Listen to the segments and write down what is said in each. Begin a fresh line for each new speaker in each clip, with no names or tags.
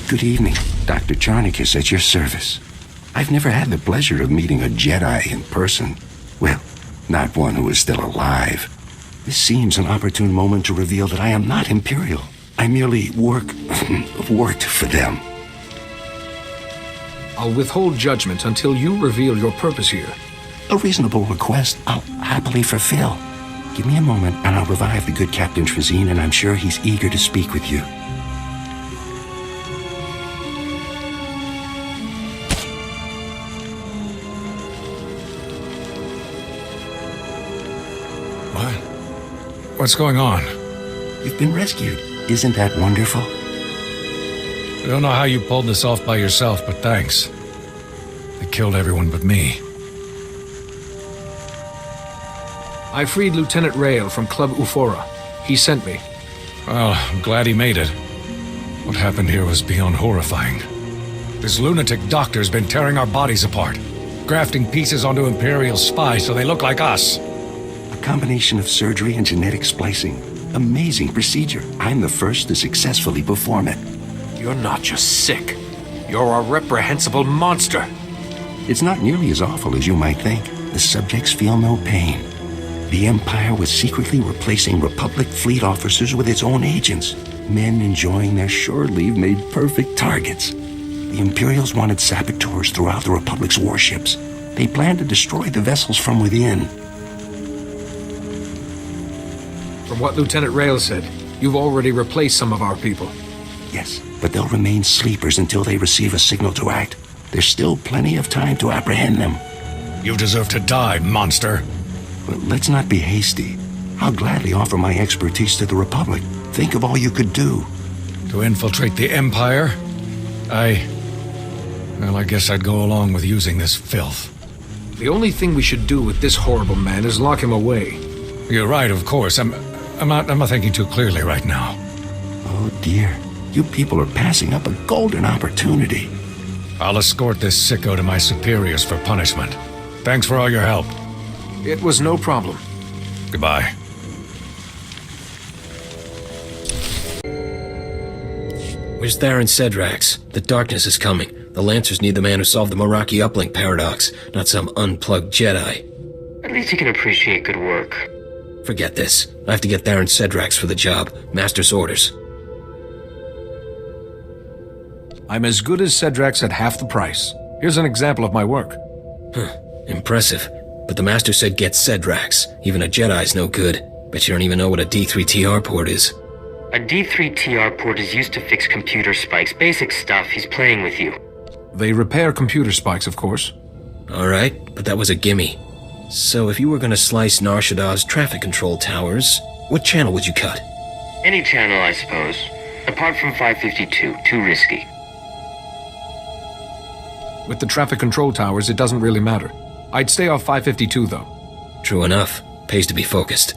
Good evening, Dr. Chronicles at your service. I've never had the pleasure of meeting a Jedi in person. Well, not one who is still alive. This seems an opportune moment to reveal that I am not Imperial. I merely worked for them.
I'll withhold judgment until you reveal your purpose here.
A reasonable request I'll happily fulfill. Give me a moment and I'll revive the good Captain Trazine, and I'm sure he's eager to speak with you.
What? What's going on?
You've been rescued. Isn't that wonderful?
I don't know how you pulled this off by yourself, but thanks. They killed everyone but me. I freed Lieutenant Rael from Club Ufora. He sent me. Well, I'm glad he made it. What happened here was beyond horrifying. This lunatic doctor's been tearing our bodies apart, grafting pieces onto Imperial spies so they look like us.
A combination of surgery and genetic splicing. Amazing procedure. I'm the first to successfully perform it.
You're not just sick. You're a reprehensible monster.
It's not nearly as awful as you might think. The subjects feel no pain. The Empire was secretly replacing Republic fleet officers with its own agents. Men enjoying their shore leave made perfect targets. The Imperials wanted saboteurs throughout the Republic's warships. They planned to destroy the vessels from within.
From what Lieutenant Rael said, you've already replaced some of our people.
Yes, but they'll remain sleepers until they receive a signal to act. There's still plenty of time to apprehend them.
You deserve to die, monster.
But let's not be hasty. I'll gladly offer my expertise to the Republic. Think of all you could do.
To infiltrate the Empire? Well, I guess I'd go along with using this filth. The only thing we should do with this horrible man is lock him away. You're right, of course. I'm not thinking too clearly right now.
Oh dear. You people are passing up a golden opportunity.
I'll escort this sicko to my superiors for punishment. Thanks for all your help. It was no problem. Goodbye.
Where's Theron Cedrax? The darkness is coming. The Lancers need the man who solved the Meraki uplink paradox, not some unplugged Jedi.
At least you can appreciate good work.
Forget this. I have to get Theron Cedrax for the job. Master's orders.
I'm as good as Cedrax at half the price. Here's an example of my work.
Impressive. But the Master said get Cedrax. Even a Jedi's no good. Bet you don't even know what a D3TR port is.
A D3TR port is used to fix computer spikes. Basic stuff. He's playing with you.
They repair computer spikes, of course.
Alright, but that was a gimme. So if you were gonna slice Nar Shaddah's traffic control towers, what channel would you cut?
Any channel, I suppose. Apart from 552. Too risky.
With the traffic control towers, it doesn't really matter. I'd stay off 552, though.
True enough. Pays to be focused.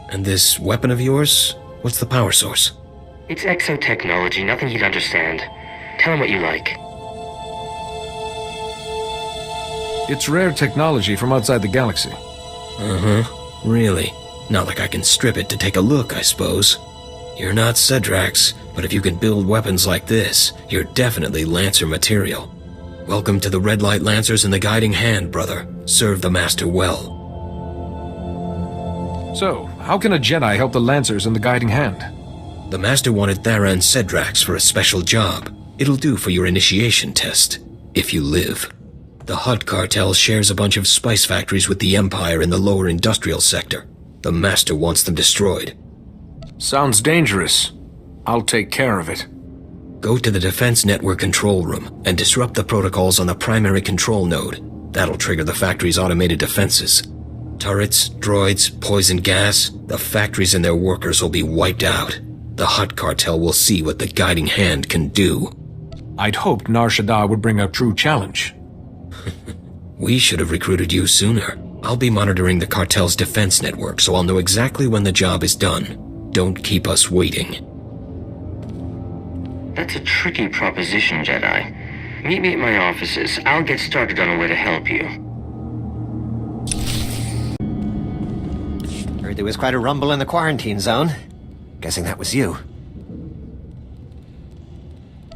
And this weapon of yours? What's the power source?
It's exotechnology, nothing you'd understand. Tell him what you like.
It's rare technology from outside the galaxy.
Really? Not like I can strip it to take a look, I suppose. You're not Cedrax, but if you can build weapons like this, you're definitely Lancer material. Welcome to the Red Light Lancers and the Guiding Hand, brother. Serve the Master well.
So, how can a Jedi help the Lancers and the Guiding Hand?
The Master wanted Theron Cedrax for a special job. It'll do for your initiation test, if you live. The Hutt cartel shares a bunch of spice factories with the Empire in the lower industrial sector. The Master wants them destroyed.
Sounds dangerous. I'll take care of it.
Go to the Defense Network control room and disrupt the protocols on the primary control node. That'll trigger the factory's automated defenses. Turrets, droids, poison gas, the factories and their workers will be wiped out. The Hutt cartel will see what the Guiding Hand can do.
I'd hoped Nar Shaddaa would bring a true challenge.
We should have recruited you sooner. I'll be monitoring the cartel's defense network, so I'll know exactly when the job is done. Don't keep us waiting.
That's a tricky proposition, Jedi. Meet me at my offices. I'll get started on a way to help you.
Heard there was quite a rumble in the quarantine zone. Guessing that was you.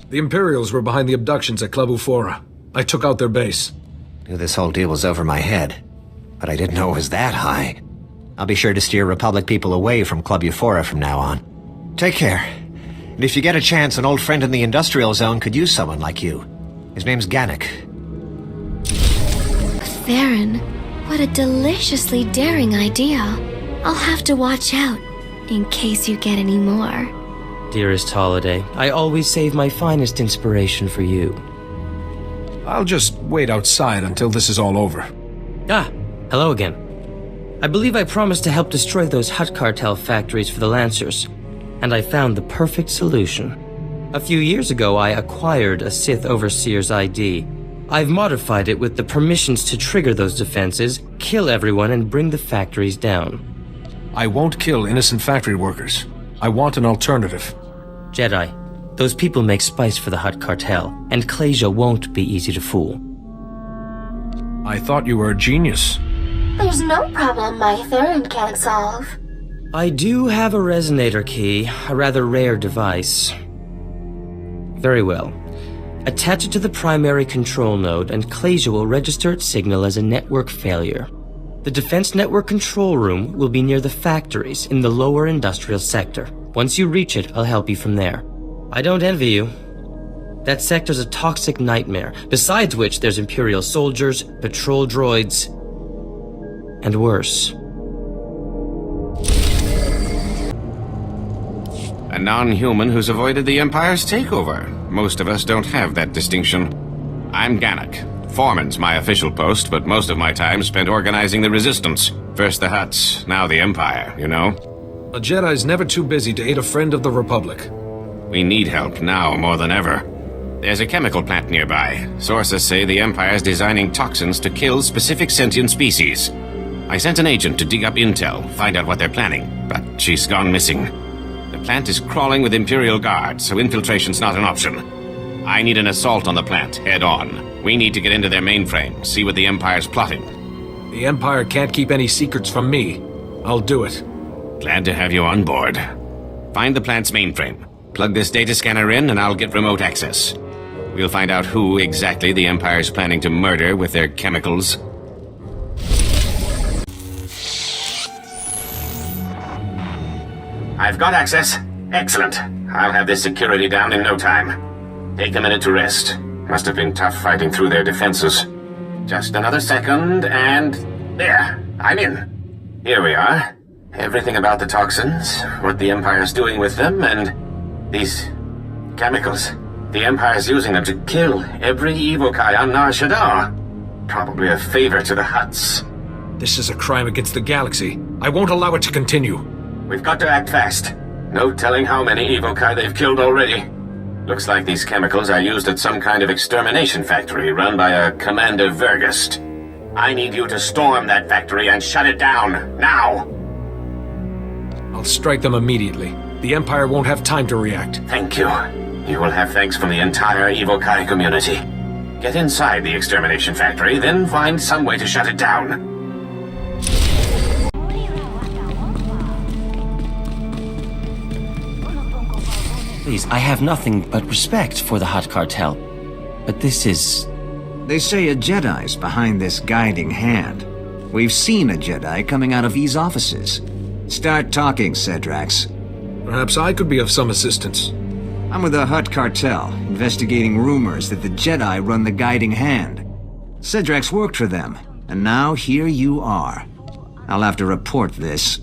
The Imperials were behind the abductions at Club Ufora. I took out their base.
Knew this whole deal was over my head, but I didn't know it was that high. I'll be sure to steer Republic people away from Club Ufora from now on. Take care. And if you get a chance, an old friend in the industrial zone could use someone like you. His name's Gannick.
Theron, what a deliciously daring idea. I'll have to watch out, in case you get any more.
Dearest Holiday, I always save my finest inspiration for you.
I'll just wait outside until this is all over.
Ah, hello again. I believe I promised to help destroy those Hutt Cartel factories for the Lancers, and I found the perfect solution. A few years ago, I acquired a Sith Overseer's ID. I've modified it with the permissions to trigger those defenses, kill everyone, and bring the factories down.
I won't kill innocent factory workers. I want an alternative.
Jedi, those people make spice for the Hutt Cartel, and Klasia won't be easy to fool.
I thought you were a genius.
There's no problem my Theron can't solve.
I do have a resonator key, a rather rare device. Very well. Attach it to the primary control node, and Klasia will register its signal as a network failure. The Defense Network control room will be near the factories in the lower industrial sector. Once you reach it, I'll help you from there. I don't envy you. That sector's a toxic nightmare, besides which there's Imperial soldiers, patrol droids, and worse.
A non-human who's avoided the Empire's takeover. Most of us don't have that distinction. I'm Gannick. Foreman's my official post, but most of my time spent organizing the Resistance. First the Hutts, now the Empire, you know?
A Jedi's never too busy to aid a friend of the Republic.
We need help now more than ever. There's a chemical plant nearby. Sources say the Empire's designing toxins to kill specific sentient species. I sent an agent to dig up intel, find out what they're planning, but she's gone missing. The plant is crawling with Imperial guards, so infiltration's not an option. I need an assault on the plant, head on. We need to get into their mainframe, see what the Empire's plotting.
The Empire can't keep any secrets from me. I'll do it.
Glad to have you on board. Find the plant's mainframe. Plug this data scanner in and I'll get remote access. We'll find out who exactly the Empire's planning to murder with their chemicals. I've got access. Excellent. I'll have this security down in no time. Take a minute to rest. Must have been tough fighting through their defenses. Just another second, and... there. I'm in. Here we are. Everything about the toxins, what the Empire's doing with them, and... these... chemicals. The Empire's using them to kill every evokai on Nar Shaddaa. Probably a favor to the Hutts.
This is a crime against the galaxy. I won't allow it to continue.
We've got to act fast. No telling how many evokai they've killed already. Looks like these chemicals are used at some kind of extermination factory run by a Commander Vergust. I need you to storm that factory and shut it down, now!
I'll strike them immediately. The Empire won't have time to react.
Thank you. You will have thanks from the entire evokai community. Get inside the extermination factory, then find some way to shut it down.
Please, I have nothing but respect for the Hutt Cartel. But this is...
They say a Jedi's behind this guiding hand. We've seen a Jedi coming out of these offices. Start talking, Cedrax.
Perhaps I could be of some assistance.
I'm with the Hutt Cartel, investigating rumors that the Jedi run the guiding hand. Cedrax worked for them, and now here you are. I'll have to report this.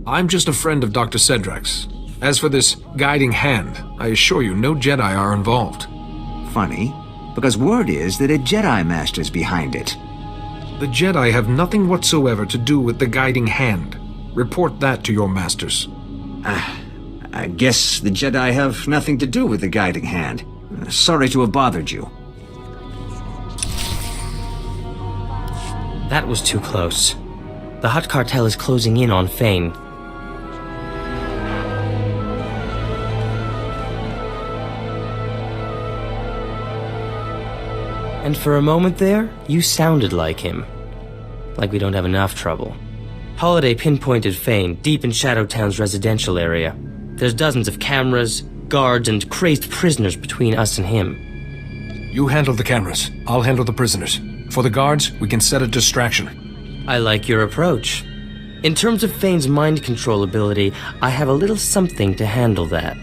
I'm just a friend of Dr. Cedrax. As for this guiding hand, I assure you no Jedi are involved.
Funny, because word is that a Jedi Master's behind it.
The Jedi have nothing whatsoever to do with the guiding hand. Report that to your masters.
I guess the Jedi have nothing to do with the guiding hand. Sorry to have bothered you.
That was too close. The Hutt Cartel is closing in on Fane. And for a moment there, you sounded like him. Like we don't have enough trouble. Holiday pinpointed Fane, deep in Shadowtown's residential area. There's dozens of cameras, guards and crazed prisoners between us and him.
You handle the cameras. I'll handle the prisoners. For the guards, we can set a distraction.
I like your approach. In terms of Fane's mind control ability, I have a little something to handle that.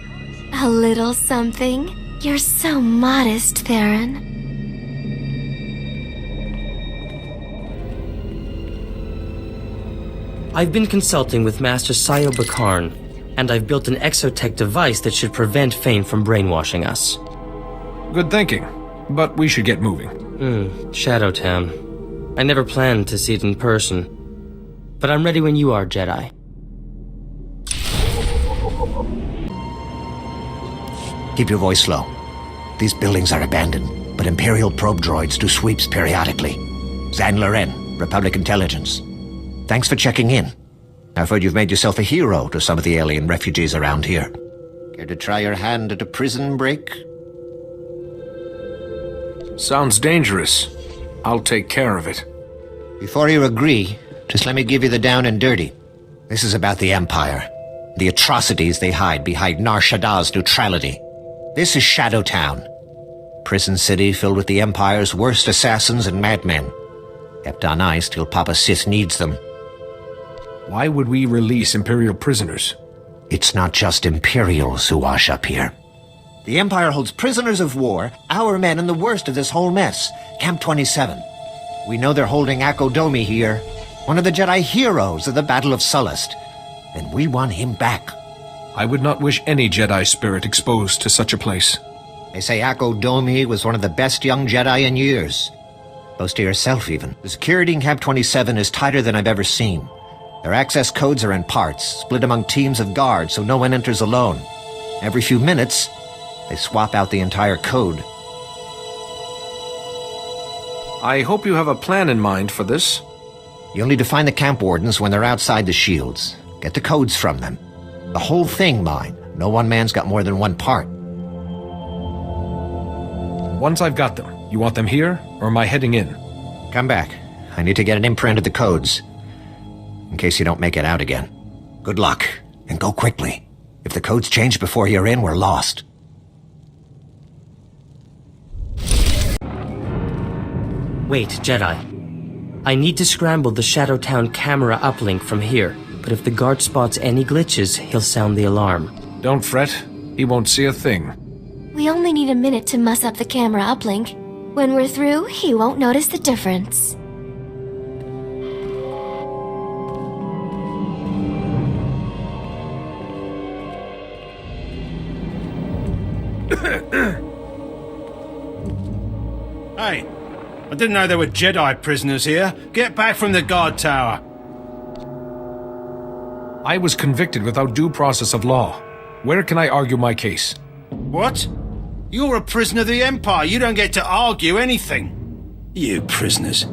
A little something? You're so modest, Theron.
I've been consulting with Master Sayo Bakarn, and I've built an exotech device that should prevent Fane from brainwashing us.
Good thinking, but we should get moving.
Shadowtown. I never planned to see it in person. But I'm ready when you are, Jedi.
Keep your voice low. These buildings are abandoned, but Imperial probe droids do sweeps periodically. Zan Loren, Republic Intelligence. Thanks for checking in. I've heard you've made yourself a hero to some of the alien refugees around here. Care to try your hand at a prison break?
Sounds dangerous. I'll take care of it.
Before you agree, just let me give you the down and dirty. This is about the Empire. The atrocities they hide behind Nar Shaddah's neutrality. This is Shadowtown. Prison city filled with the Empire's worst assassins and madmen. Kept on ice till Papa Sith needs them.
Why would we release Imperial prisoners?
It's not just Imperials who wash up here. The Empire holds prisoners of war, our men, and the worst of this whole mess, Camp 27. We know they're holding Akodomi here, one of the Jedi heroes of the Battle of Sullust, and we want him back.
I would not wish any Jedi spirit exposed to such a place.
They say Akodomi was one of the best young Jedi in years. Close to yourself, even. The security in Camp 27 is tighter than I've ever seen. Their access codes are in parts, split among teams of guards so no one enters alone. Every few minutes, they swap out the entire code.
I hope you have a plan in mind for this.
You'll need to find the camp wardens when they're outside the shields. Get the codes from them. The whole thing mine. No one man's got more than one part.
Once I've got them, you want them here, or am I heading in?
Come back. I need to get an imprint of the codes. In case you don't make it out again. Good luck, and go quickly. If the codes change before you're in, we're lost.
Wait, Jedi. I need to scramble the Shadowtown camera uplink from here, but if the guard spots any glitches, he'll sound the alarm.
Don't fret. He won't see a thing.
We only need a minute to muss up the camera uplink. When we're through, he won't notice the difference.
Hey, I didn't know there were Jedi prisoners here. Get back from the guard tower.
I was convicted without due process of law. Where can I argue my case?
What? You're a prisoner of the Empire. You don't get to argue anything. You prisoners.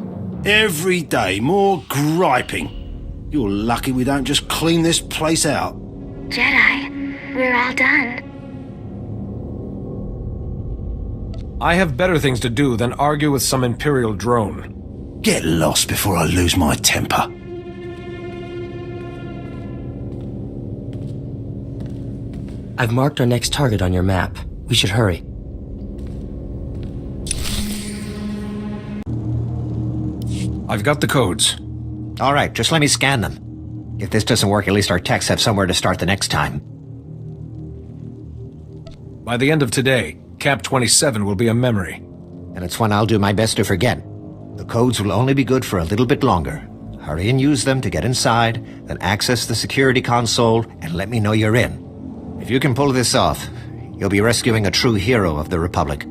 Every day, more griping. You're lucky we don't just clean this place out.
Jedi, we're all done.
I have better things to do than argue with some Imperial drone.
Get lost before I lose my temper.
I've marked our next target on your map. We should hurry.
I've got the codes.
All right, just let me scan them. If this doesn't work, at least our techs have somewhere to start the next time.
By the end of today, Camp 27 will be a memory.
And it's one I'll do my best to forget. The codes will only be good for a little bit longer. Hurry and use them to get inside, then access the security console, and let me know you're in. If you can pull this off, you'll be rescuing a true hero of the Republic.